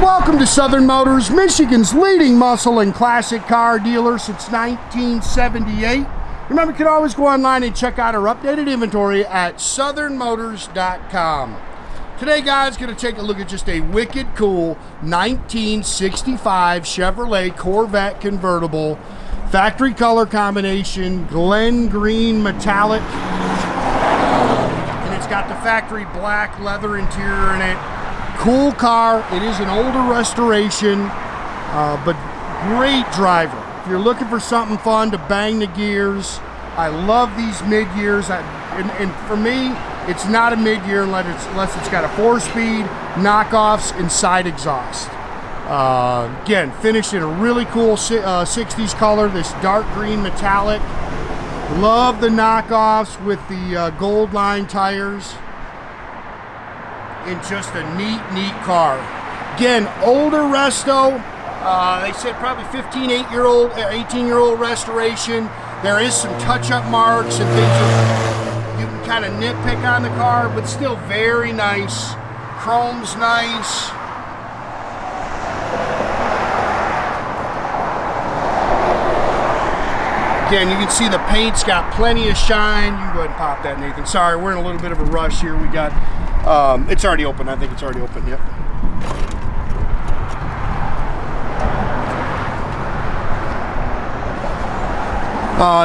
Welcome to Southern Motors, Michigan's leading muscle and classic car dealer since 1978. Remember, you can always go online and check out our updated inventory at southernmotors.com. Today, guys, going to take a look at just a wicked cool 1965 Chevrolet Corvette convertible. Factory color combination, Glen green metallic. And it's got the factory black leather interior in it. Cool car. It is an older restoration, but great driver. If you're looking for something fun to bang the gears, I love these mid-gears. And for me, it's not a mid-gear unless it's got a 4-speed, knockoffs, and side exhaust. Again, finished in a really cool 60s color, this dark green metallic. Love the knockoffs with the gold line tires. And just a neat car. Again, older resto. They said probably 18-year-old restoration. There is some touch-up marks and things that you can kind of nitpick on the car, but still very nice. Chrome's nice. Again, you can see the paint's got plenty of shine. You can go ahead and pop that, Nathan. Sorry, we're in a little bit of a rush here. We got, it's already open. I think it's already open, yep.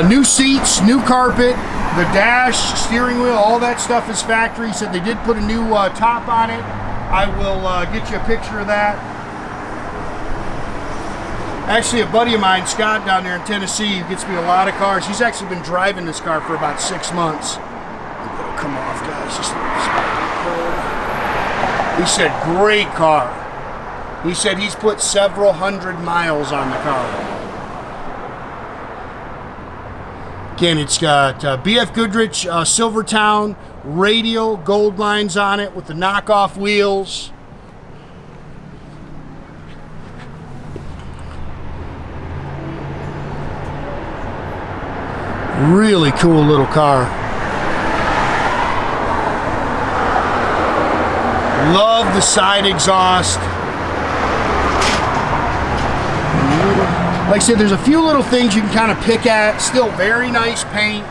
New seats, new carpet, the dash, steering wheel, all that stuff is factory. Said they did put a new top on it. I will get you a picture of that. Actually, a buddy of mine, Scott, down there in Tennessee, who gets me a lot of cars. He's actually been driving this car for about 6 months. It'll come off, guys. He said, great car. He said he's put several hundred miles on the car. Again, it's got BF Goodrich Silvertown radial, gold lines on it with the knockoff wheels. Really cool little car. Love the side exhaust. Like I said, there's a few little things you can kind of pick at. Still very nice paint.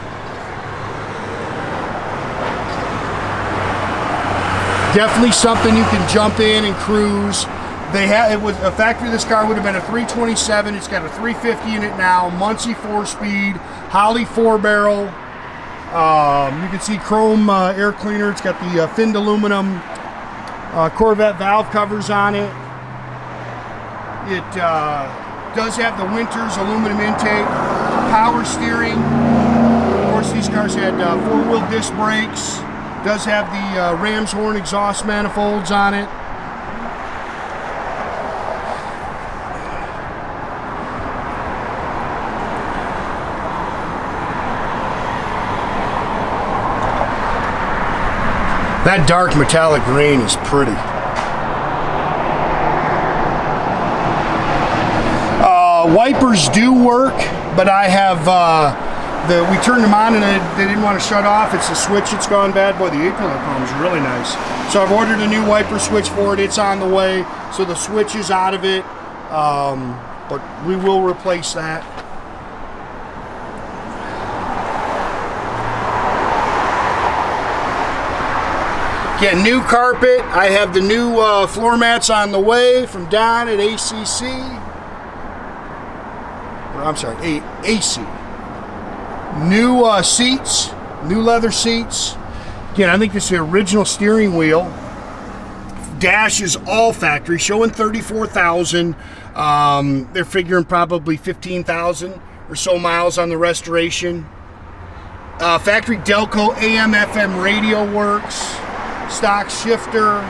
Definitely something you can jump in and cruise. It was a factory. This car would have been a 327. It's got a 350 in it now. Muncie 4-speed, Holley 4-barrel. You can see chrome air cleaner. It's got the finned aluminum Corvette valve covers on it. It does have the Winters aluminum intake, power steering. Of course, these cars had 4-wheel disc brakes. Does have the ram's horn exhaust manifolds on it. That dark metallic green is pretty. Wipers do work, but I have we turned them on and they didn't want to shut off. It's the switch that's gone bad. Boy, the A-pillar chrome's really nice. So I've ordered a new wiper switch for it. It's on the way. So the switch is out of it, but we will replace that. Get new carpet. I have the new floor mats on the way from Don at ACC. I'm sorry, AC. New seats, new leather seats. Again, I think this is the original steering wheel. Dash is all factory, showing 34,000. They're figuring probably 15,000 or so miles on the restoration. Factory Delco AM/FM radio works. Stock shifter.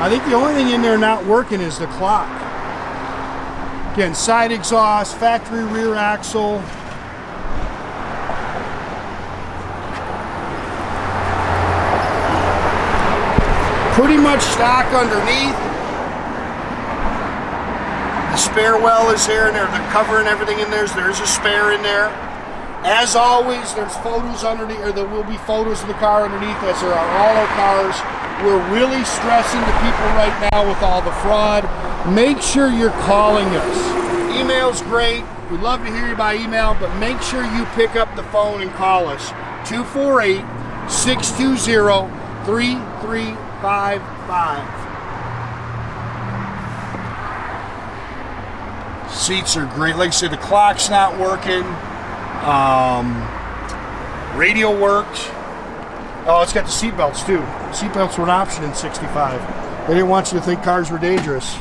I think the only thing in there not working is the clock. Again, side exhaust, factory rear axle. Pretty much stock underneath. The spare well is there, and the cover and everything in there. There's a spare in there. As always, there's photos underneath, or there will be photos of the car underneath, as there are all our cars. We're really stressing to people right now with all the fraud make sure you're calling us. Email's great. We'd love to hear you by email, but make sure you pick up the phone and call us. 248-620-3355. Seats are great. Like I said, the clock's not working. Radio works. Oh, it's got the seat belts too. Seat belts were an option in 65. They didn't want you to think cars were dangerous.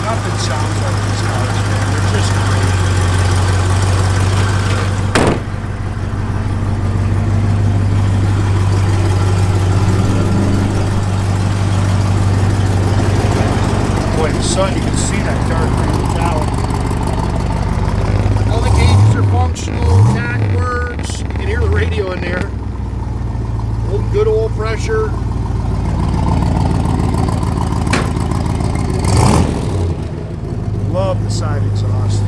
Nothing sounds like these cars, man. They're just great. Boy, in the sun, you can see that dark green metallic. All the gauges are functional, tach works. You can hear the radio in there. Good oil pressure. Love the side exhaust.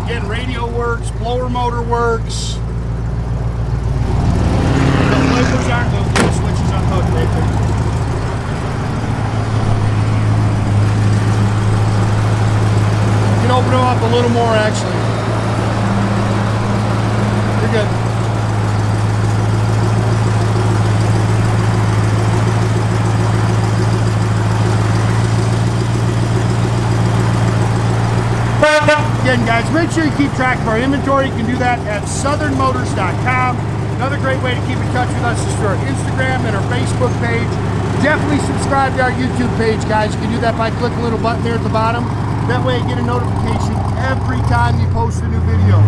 Again, radio works, blower motor works. The flippers aren't, the wheel switches unhooked right there. You can open them up a little more actually. You're good. Again, guys, make sure you keep track of our inventory. You can do that at southernmotors.com. Another great way to keep in touch with us is through our Instagram and our Facebook page. Definitely subscribe to our YouTube page, guys. You can do that by clicking the little button there at the bottom. That way you get a notification every time you post a new video.